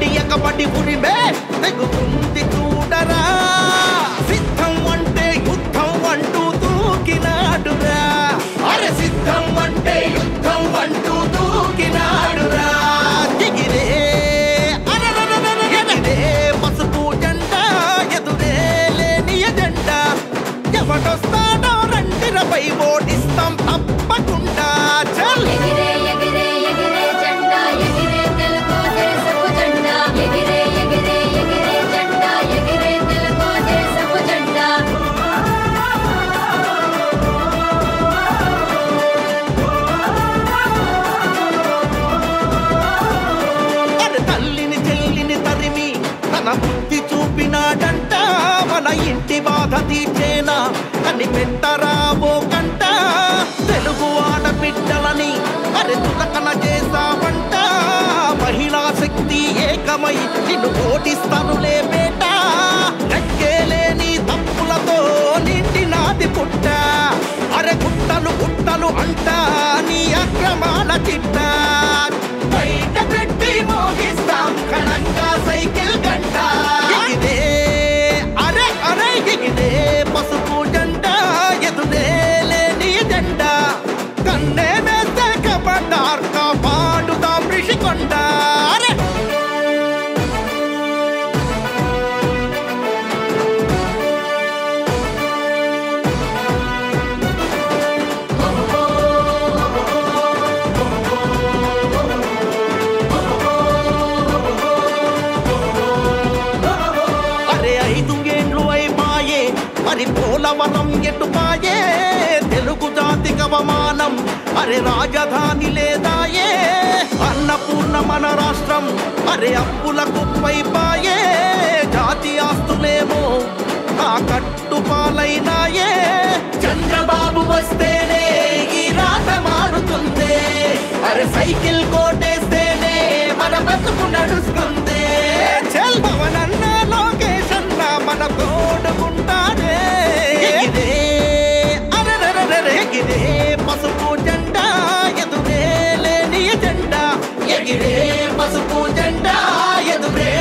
ఎగబడి ఎగబడి ఉరిమే తెగుతుంది చూడరా సిద్ధం అంటే యుద్ధం అంటూ దూకినాడురా అరే సిద్ధం అంటే యుద్ధం అంటూ దూకినాడురా ఎగిరే ఎగిరే పసుపు జెండా ఎదురే లేని ఎజెండా ఎవడొస్తాడో రండిరపై ఓడిస్తాం తప్పకుండా చల్ ఎగిరే ఎగిరే ఎగిరే జెండా ఎగిరే తెలుగు దేశపు జెండా ఎగిరే ఎగిరే ఎగిరే జెండా ఎగిరే తెలుగు దేశపు జెండా అరే తల్లిని చెల్లిని తరిమి తన బుద్ధి చూపినాడంట మన ఇంటి బాధ తీర్చేనా అని పెట్టరాబో కంట తెలుగు ఆడబిడ్డలని అరే తులకన చేసావంట మహిళా శక్తి ఏకమై నిన్ను ఓటిస్తానులే బేట లెక్కేలేని తప్పులతో నిండినాది పుట్ట అరే గుట్టలు గుట్టలు అంట నీ అక్రమాల చిట్ట బయట పెట్టి మోగిస్తాం కణంగా సైకిల్ గంట ఎగిరే అరే అరే ఎగిరే పసుపు జెండా ఎదురే లేని జెండా కన్నే వేస్తే కబడ్డార్ కాపాడుతాం రిషికొండ అరే అరే 5 ఏండ్లు అయిపాయే మరి పోలవరం ఎటుపాయే తెలుగు జాతికి అవమానం అరే రాజధాని లేదాయే అన్నపూర్ణ మన రాష్ట్రం అరే అప్పుల కుప్పైపాయే జాతి ఆస్తులేమో ఆ కట్టుపాలైనాయే చంద్రబాబు వస్తేనే ఈ రాత మారుతుంది అరే సైకిల్ కోటేస్తేనే మన బతుకు నడుస్తుంది చల్ భవనన్న లోకేష్ అన్న మన తోడుకుంటాడే ఎగిరే అరెరెరెరె ఎగిరే పసుపు జెండా ఎదురే లేని జెండా ఎగిరే పసుపు జెండా ఎదురే